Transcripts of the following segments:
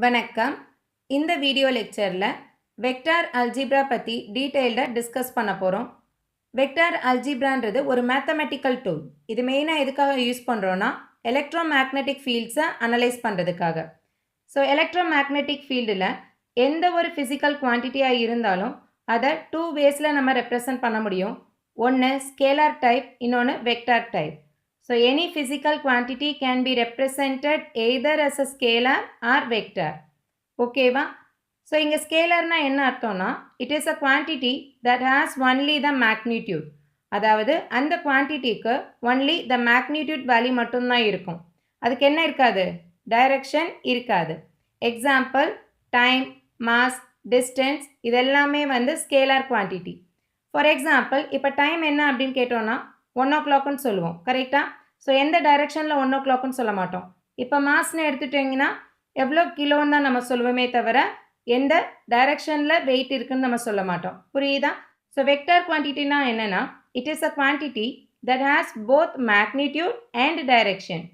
வணக்கம். இந்த வீடியோ லெக்சரில் வெக்டார் அல்ஜிப்ரா பற்றி டீட்டெயில்டாக டிஸ்கஸ் பண்ண போகிறோம். வெக்டார் அல்ஜிப்ரான்றது ஒரு மேத்தமெட்டிக்கல் டூல். இது மெயினாக எதுக்காக யூஸ் பண்ணுறோன்னா எலக்ட்ரோ மேக்னெட்டிக் ஃபீல்ட்ஸை அனலைஸ் பண்ணுறதுக்காக. ஸோ எலக்ட்ரோ மேக்னெட்டிக் ஃபீல்டில் எந்த ஒரு ஃபிசிக்கல் குவான்டிட்டியாக இருந்தாலும் அதை 2 வேஸில் நம்ம ரெப்ரசன்ட் பண்ண முடியும். ஒன்று ஸ்கேலார் டைப், இன்னொன்று vector type. So any physical quantity can be represented either as a scalar or vector. ஓகேவா? ஸோ இங்கே ஸ்கேலர்னா என்ன அர்த்தம்னா it is a quantity that has only the magnitude. அதாவது அந்த குவான்டிட்டிக்கு ஒன்லி த மேக்னிடியூட் வேல்யூ மட்டும்தான் இருக்கும். அதுக்கு என்ன இருக்காது? டைரக்ஷன் இருக்காது. எக்ஸாம்பிள் டைம், மாஸ், டிஸ்டன்ஸ் இதெல்லாமே ஸ்கேலார் குவான்டிட்டி. ஃபார் எக்ஸாம்பிள் இப்போ டைம் என்ன அப்படின்னு கேட்டோன்னா 1 o'clockன்னு சொல்லுவோம். கரெக்டாக? ஸோ எந்த டைரெக்ஷனில் 1 o'clockன்னு சொல்ல மாட்டோம். இப்போ மாஸ்ன்னு எடுத்துட்டிங்கன்னா எவ்வளோ கிலோன்னு தான் நம்ம சொல்லுவோமே தவிர எந்த டைரெக்ஷனில் வெயிட் இருக்குன்னு நம்ம சொல்ல மாட்டோம். புரியுதா? ஸோ வெக்டார் குவான்டிட்டினா என்னென்னா it is a quantity that has both magnitude and direction.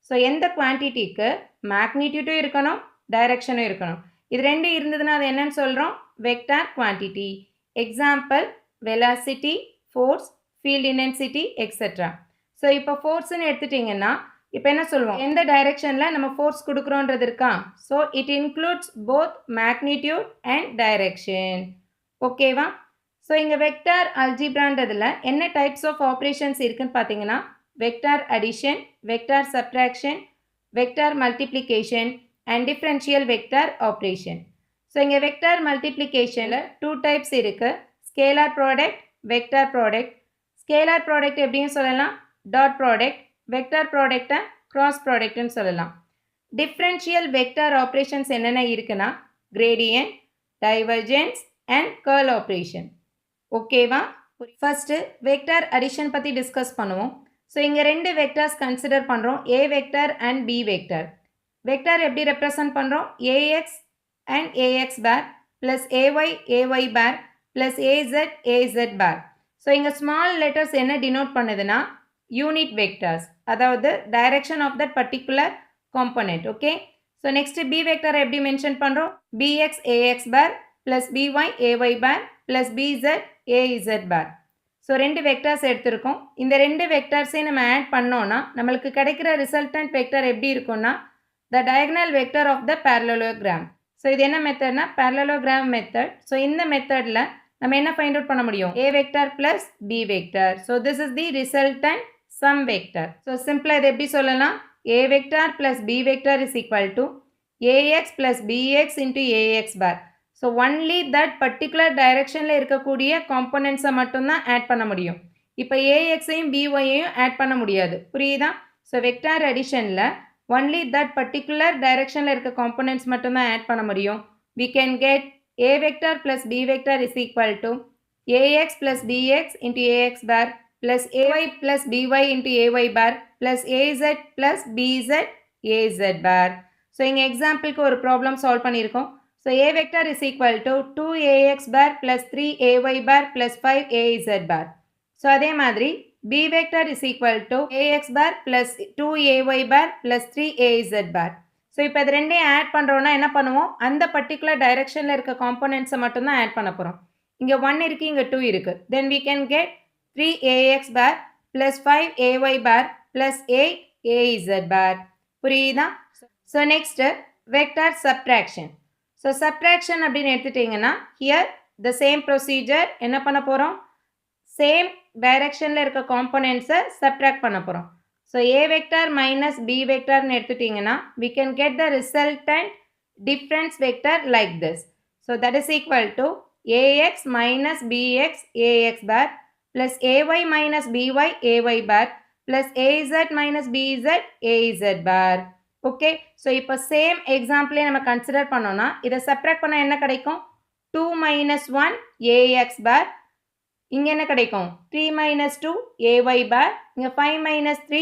So எந்த குவான்டிட்டிக்கு மேக்னிடியூட்டும் இருக்கணும், டைரெக்ஷனும் இருக்கணும். இது ரெண்டும் இருந்ததுன்னா அது என்னன்னு சொல்கிறோம்? Vector quantity. Example velocity, force, field intensity etcetera. So இப்போ ஃபோர்ஸ்ன்னு எடுத்துட்டிங்கன்னா இப்போ என்ன சொல்லுவோம்? எந்த டைரெக்ஷனில் நம்ம ஃபோர்ஸ் கொடுக்குறோன்றது இருக்கா? So it includes both magnitude and direction. ஓகேவா? ஸோ இங்கே வெக்டார் அல்ஜிப்ரான்றதில் என்ன டைப்ஸ் ஆஃப் ஆப்ரேஷன்ஸ் இருக்குன்னு பார்த்தீங்கன்னா vector addition, vector subtraction, vector multiplication and differential vector operation. So இங்கே வெக்டார் மல்டிப்ளிகேஷனில் 2 டைப்ஸ் இருக்குது. Scalar product, vector product. Scalar product எப்படின்னு சொல்லலாம்? Dot product. வெக்டார் ப்ராடக்டை கிராஸ் ப்ராடக்ட்னு சொல்லலாம். டிஃப்ரென்ஷியல் வெக்டார் ஆப்ரேஷன்ஸ் என்னென்ன இருக்குன்னா gradient, divergence and curl operation. ஓகேவா? ஃபர்ஸ்ட்டு வெக்டார் அடிஷன் பற்றி டிஸ்கஸ் பண்ணுவோம். ஸோ இங்கே 2 வெக்டார்ஸ் கன்சிடர் பண்ணுறோம், A vector and B vector. Vector எப்படி ரெப்ரசன்ட் பண்ணுறோம்? A X and A X bar plus A Y A Y bar plus A Z A Z bar. So இங்கே small letters என்ன denote பண்ணுதுன்னா யூனிட் வெக்டார்ஸ், அதாவது direction of that particular component. Okay. So next B vector எப்படி mention பண்ணுறோம்? B X A X bar plus B Y A Y bar plus B Z A Z bar. So 2 vectors எடுத்திருக்கோம். இந்த 2 வெக்டார்ஸையும் நம்ம add பண்ணோன்னா நம்மளுக்கு கிடைக்கிற ரிசல்டன்ட் வெக்டார் எப்படி இருக்கும்னா the diagonal vector of the parallelogram. So இது என்ன மெத்தட்னா parallelogram மெத்தட். ஸோ இந்த மெத்தடில் நம்ம என்ன ஃபைண்ட் அவுட் பண்ண முடியும்? A vector plus B vector. So this is the resultant sum vector. So சிம்பிளாக இது எப்படி சொல்லலாம்? A vector plus B vector is equal to A X plus B X into A X bar. So only that particular டைரெக்ஷனில் இருக்கக்கூடிய காம்பனன்ட்ஸை மட்டும்தான் add பண்ண முடியும். இப்போ ஏஎக்ஸையும் பிஒயையும் ஆட் பண்ண முடியாது. புரியுதா? ஸோ வெக்டார் அடிஷனில் ஒன்லி தட் பர்டிகுலர் டைரெக்ஷனில் இருக்க காம்பனன்ட்ஸ் மட்டும்தான் ஆட் பண்ண முடியும். We can get a vector plus b vector is equal to ax plus bx into ax bar plus ay plus by into ay bar plus az plus bz az bar. So இங்க எக்ஸாம்பிளுக்கு ஒரு problem solve பண்ணியிருக்கோம். So a vector is equal to 2ax bar plus 3ay bar plus 5az bar. So அதே மாதிரி b vector is equal to ax bar plus 2ay bar plus 3az bar. So இப்போ இது ரெண்டையும் add பண்ணுறோன்னா என்ன பண்ணுவோம்? அந்த பர்டிகுலர் டைரெக்ஷனில் இருக்க காம்பனன்ட்ஸை மட்டும்தான் ஆட் பண்ண போகிறோம். இங்கே 1 இருக்குது, இங்கே 2 இருக்குது. தென் we can get 3ax bar plus 5ay bar plus 8az bar. புரியுதா? So next vector subtraction. So subtraction அப்படின்னு எடுத்துட்டிங்கன்னா ஹியர் த சேம் ப்ரொசீஜர். என்ன பண்ண போகிறோம்? சேம் டைரெக்ஷனில் இருக்க காம்பனன்ட்ஸை சப்ட்ராக்ட் பண்ண போகிறோம். ஸோ ஏ வெக்டார் மைனஸ் பி வெக்டார்னு எடுத்துட்டிங்கன்னா we can get the resultant difference vector like this. So that is equal to ax minus bx ax bar plus ay minus by ay bar plus az minus bz az bar. Okay. So இப்போ same எக்ஸாம்பிளே நம்ம consider பண்ணோன்னா இதை subtract பண்ணால் என்ன கிடைக்கும்? 2 minus 1 ax bar. இங்கே என்ன கிடைக்கும்? 3 minus 2 ay bar. இங்கே 5 minus 3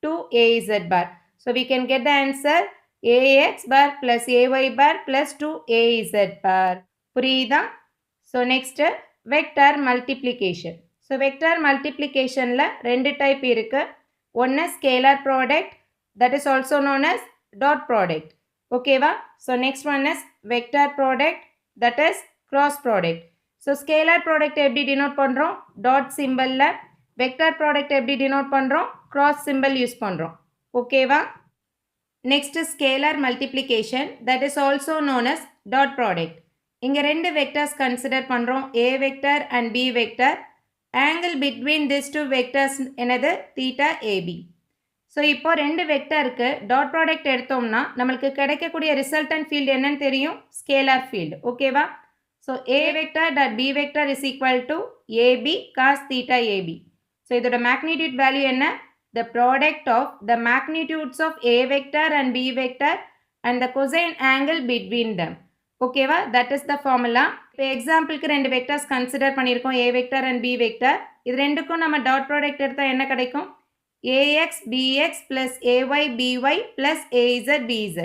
2az bar. So we can get the answer ax bar plus ay bar plus 2az bar. புரியுதா? So next vector multiplication. So vector மல்டிப்ளிகேஷனில் 2 டைப் இருக்குது. ஒன்று scalar product, that is also known as dot product. ஓகேவா? So next one is vector product, that is cross product. So scalar product எப்படி denote பண்ணுறோம்? Dot சிம்பிளில். Vector product எப்படி denote பண்ணுறோம்? Cross symbol use பண்ணுறோம். ஓகேவா? Next scalar multiplication, that is also known as dot product. இங்கே ரெண்டு vectors consider பண்ணுறோம், A vector and B vector. Angle between this two vectors என்னது? Theta AB. ஸோ இப்போ ரெண்டு வெக்டருக்கு டாட் ப்ராடக்ட் எடுத்தோம்னா நம்மளுக்கு கிடைக்கக்கூடிய ரிசல்டன்ட் ஃபீல்டு என்னன்னு தெரியும்? Scalar field. ஓகேவா? So A vector dot B vector is equal to A B cos theta AB. So இதோட மேக்னிடியூட் வேல்யூ என்ன? The product of the magnitudes of A vector and B vector and the cosine angle between them. ஓகேவா? that is the formula. இப்போ எக்ஸாம்பிளுக்கு ரெண்டு vectors consider பண்ணியிருக்கோம், A vector and B vector. இது ரெண்டுக்கும் நம்ம டாட் ப்ராடக்ட் எடுத்தால் என்ன கிடைக்கும்? AX BX plus AY BY plus AZ BZ.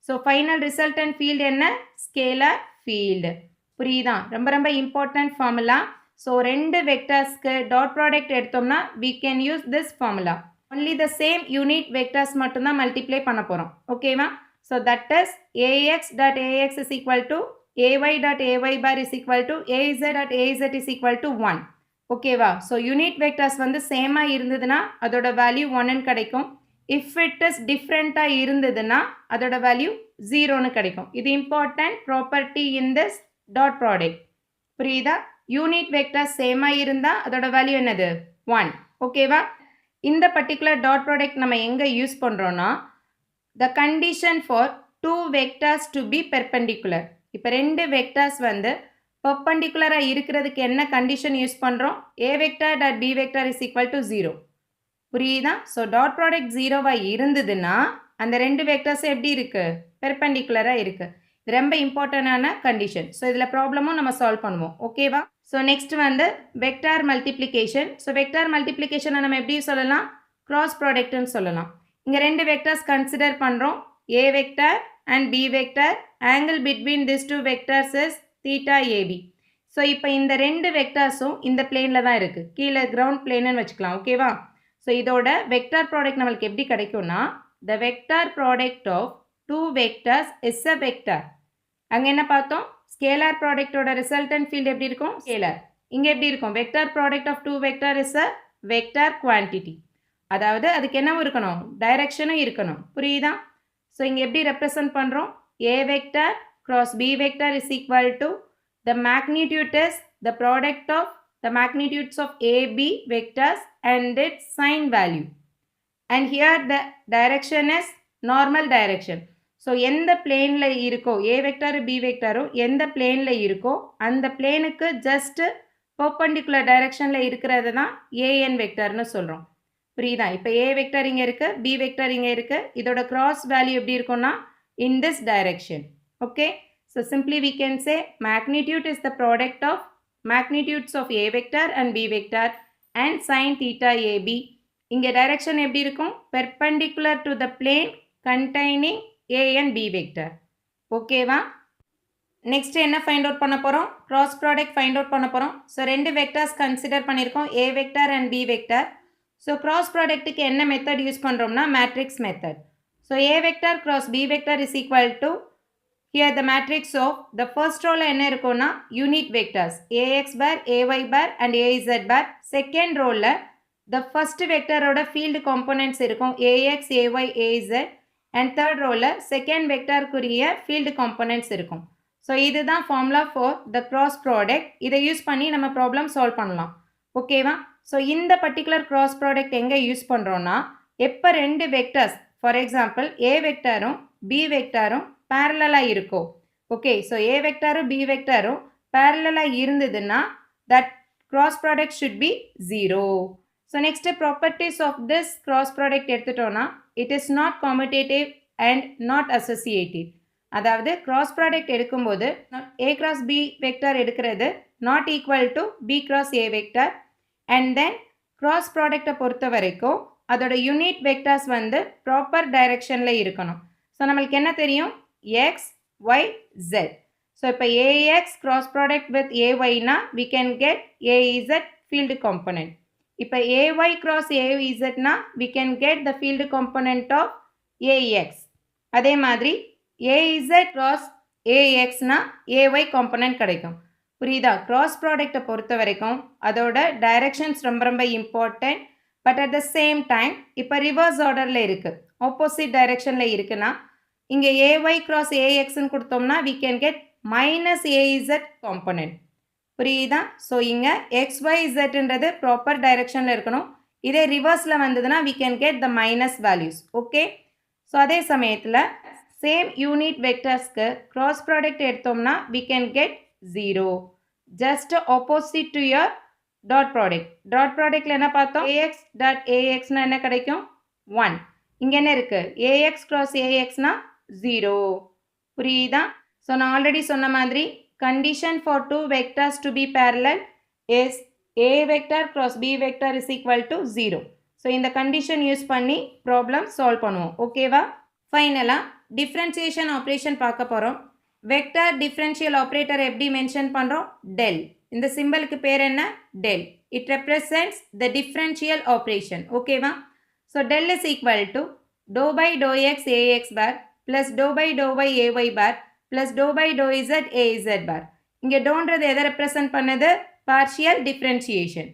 So final resultant field என்ன? Scalar field. புரியுதா? ரொம்ப ரொம்ப இம்பார்ட்டன்ட் ஃபார்முலா. ஸோ ரெண்டு வெக்டர்ஸ்க்கு டாட் ப்ராடக்ட் எடுத்தோம்னா we can use this formula. only the same unit vectors மட்டும்தான் மல்டிப்ளை பண்ண போகிறோம். ஓகேவா? So that is AX dot AX is equal to AY dot AY bar is equal to AZ dot AZ is equal to 1. ஓகேவா? So unit vectors வந்து சேமாக இருந்ததுன்னா அதோட value 1ன்னு கிடைக்கும். இஃப் இட் இஸ் டிஃப்ரெண்ட்டாக இருந்ததுன்னா அதோட வேல்யூ 0ன்னு கிடைக்கும். இது important property in this dot product. புரியுதா? யூனிட் வெக்டர்ஸ் சேமாக இருந்தால் அதோட வேல்யூ என்னது? 1. ஓகேவா? இந்த பர்டிகுலர் டாட் ப்ராடக்ட் நம்ம எங்கே யூஸ் பண்ணுறோன்னா the condition for two vectors to be perpendicular. இப்போ ரெண்டு வெக்டர்ஸ் வந்து பெர்பெண்டிகுலராக இருக்கிறதுக்கு என்ன கண்டிஷன் யூஸ் பண்ணுறோம்? A vector dot B vector is equal to 0. புரியுதா? ஸோ டாட் ப்ராடக்ட் 0வாக இருந்ததுன்னா அந்த ரெண்டு வெக்டர்ஸ் எப்படி இருக்குது? பெர்பெண்டிகுலராக இருக்குது. இது ரொம்ப இம்பார்ட்டண்டான கண்டிஷன். ஸோ இதில் ப்ராப்ளமும் நம்ம சால்வ் பண்ணுவோம். ஓகேவா? ஸோ நெக்ஸ்ட் வந்து வெக்டார் மல்டிப்ளிகேஷன். ஸோ வெக்டார் மல்டிப்ளிகேஷனை நம்ம எப்படி சொல்லலாம்? கிராஸ் ப்ராடக்ட்னு சொல்லலாம். இங்கே ரெண்டு வெக்டர்ஸ் கன்சிடர் பண்ணுறோம், A vector and B vector. Angle between this two vectors is theta AB. So இப்போ இந்த ரெண்டு வெக்டர்ஸும் இந்த பிளேனில் தான் இருக்குது, கீழே கிரவுண்ட் பிளேன்னு வச்சுக்கலாம். ஓகேவா? ஸோ இதோட வெக்டார் ப்ராடக்ட் நம்மளுக்கு எப்படி கிடைக்கும்னா the vector product of two vectors is a vector. அங்கே என்ன பார்த்தோம்? ஸ்கேலார் ப்ராடக்டோட ரிசல்டன்ட் ஃபீல்டு எப்படி இருக்கும்? ஸ்கேலார். இங்கே எப்படி இருக்கும்? Vector product of two vector is a vector quantity. அதாவது அதுக்கு என்னவும் இருக்கணும்? டைரக்ஷனும் இருக்கணும். புரியுதா? ஸோ இங்கே எப்படி ரெப்ரசன்ட் பண்ணுறோம்? A vector cross b vector is equal to the magnitude is the product of the magnitudes of AB vectors and its sign value. And here the direction is normal direction. So எந்த பிளேனில் இருக்கோ ஏ வெக்டாரும் B வெக்டாரும் எந்த பிளேனில் இருக்கோ அந்த பிளேனுக்கு just perpendicular டைரக்ஷனில் இருக்கிறது தான் ஏஎன் வெக்டார்னு சொல்கிறோம். புரியுதா? இப்போ ஏ வெக்டார் இங்கே இருக்குது, பி வெக்டார் இங்கே இருக்குது. இதோட கிராஸ் வேல்யூ எப்படி இருக்கும்னா in this direction. Okay, so simply we can say magnitude is the product of magnitudes of a vector and b vector and sin theta ab. இங்கே டைரக்ஷன் எப்படி இருக்கும்? perpendicular to the plane containing a and b vector. ஓகேவா? Next என்ன find out பண்ண போகிறோம்? Cross product find out பண்ண போகிறோம். So ரெண்டு வெக்டர்ஸ் கன்சிடர் பண்ணியிருக்கோம், A vector and B vector. So cross ப்ராடக்ட்டுக்கு என்ன மெத்தட் யூஸ் பண்ணுறோம்னா matrix method. So A vector cross B vector is equal to here the matrix of the first row என்ன இருக்கும்னா unit vectors ax bar, ay bar and az bar. second row the first vector ஓட field components இருக்கும் ax, ay, az and third row second vector குரிய field components இருக்கும். So இதுதான் formula for the cross product. இதை use பண்ணி நம்ம problem solve பண்ணலாம். ஓகேவா? ஸோ இந்த பர்டிகுலர் கிராஸ் ப்ராடக்ட் எங்கே யூஸ் பண்ணுறோன்னா எப்போ ரெண்டு வெக்டர்ஸ் ஃபார் எக்ஸாம்பிள் ஏ வெக்டாரும் பி வெக்டாரும் பேரலாக இருக்கும். ஓகே, ஸோ ஏ வெக்டாரும் பி வெக்டாரும் பேரலாக இருந்ததுன்னா that cross product should be 0. So next properties of this cross product எடுத்துட்டோன்னா it is not commutative and not associative. அதாவது கிராஸ் ப்ராடக்ட் எடுக்கும்போது ஏ கிராஸ் பி வெக்டார் எடுக்கிறது not equal to B cross A vector. And then cross ப்ராடக்டை பொறுத்த வரைக்கும் அதோட unit vectors வந்து proper டைரக்ஷனில் இருக்கணும். ஸோ நம்மளுக்கு என்ன தெரியும்? x, y, z. So இப்போ ax cross product with ay na we can get az field component. இப்போ ay cross az na we can get the field component of ax. அதே மாதிரி ஏஇசட் கிராஸ் ஏஎக்ஸ்னா ஏஒய் காம்பனன்ட் கிடைக்கும். புரியுதா? Cross ப்ராடக்ட்டை பொறுத்த வரைக்கும் அதோட டைரக்ஷன்ஸ் ரொம்ப ரொம்ப important. But at the same time இப்போ ரிவர்ஸ் ஆர்டரில் இருக்குது, ஆப்போசிட் டைரெக்ஷனில் இருக்குன்னா இங்கே ஏஒய் கிராஸ் ஏஎக்ஸ்ன்னு கொடுத்தோம்னா we can get minus AZ component. புரியுதா? ஸோ இங்கே XYZன்றது ப்ராப்பர் டைரெக்ஷனில் இருக்கணும். இதே ரிவர்ஸில் வந்ததுன்னா we can get the minus values. Okay, so அதே சமயத்தில் சேம் யூனிட் வெக்டர்ஸ்க்கு கிராஸ் ப்ராடக்ட் எடுத்தோம்னா we can get 0. Just opposite to your dot product. Dot ப்ராடக்டில் என்ன பார்த்தோம்? AX டாட் AXனா என்ன கிடைக்கும்? 1. இங்கே என்ன இருக்குது? AX கிராஸ் AXனா 0. புரியுதா? ஸோ நான் ஆல்ரெடி சொன்ன மாதிரி condition for two vectors to be parallel is A vector cross B vector is equal to 0. So இந்த கண்டிஷன் யூஸ் பண்ணி ப்ராப்ளம் சால்வ் பண்ணுவோம். ஓகேவா? ஃபைனலாக டிஃப்ரென்சியேஷன் ஆப்ரேஷன் பார்க்க போகிறோம். வெக்டர் டிஃப்ரென்ஷியல் ஆப்ரேட்டர் எப்படி மென்ஷன் பண்ணுறோம்? டெல். இந்த சிம்பிளுக்கு பேர் என்ன? Del. It represents the differential operation. ஓகேவா? So del is equal to do by do x a x bar plus do by do y a y bar plus do by do z a z bar. இங்கே டோன்றது எதை represent பண்ணுது? Partial differentiation.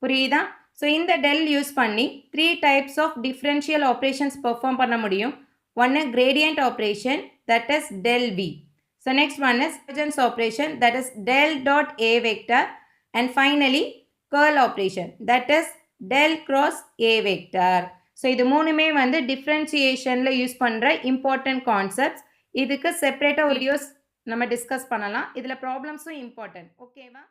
புரியுதா? So இந்த del use பண்ணி 3 types of differential operations perform பண்ண முடியும். ஒன்று gradient operation, that is del v. So next one is divergence operation, that is del dot a vector, and finally curl operation, that is del cross a vector. So இது மூணுமே வந்து டிஃப்ரென்சியேஷனில் use பண்ணுற important concepts. இதுக்கு செப்பரேட்டாக videos நம்ம discuss பண்ணலாம். இதில் ப்ராப்ளம்ஸும் important. ஓகேவா?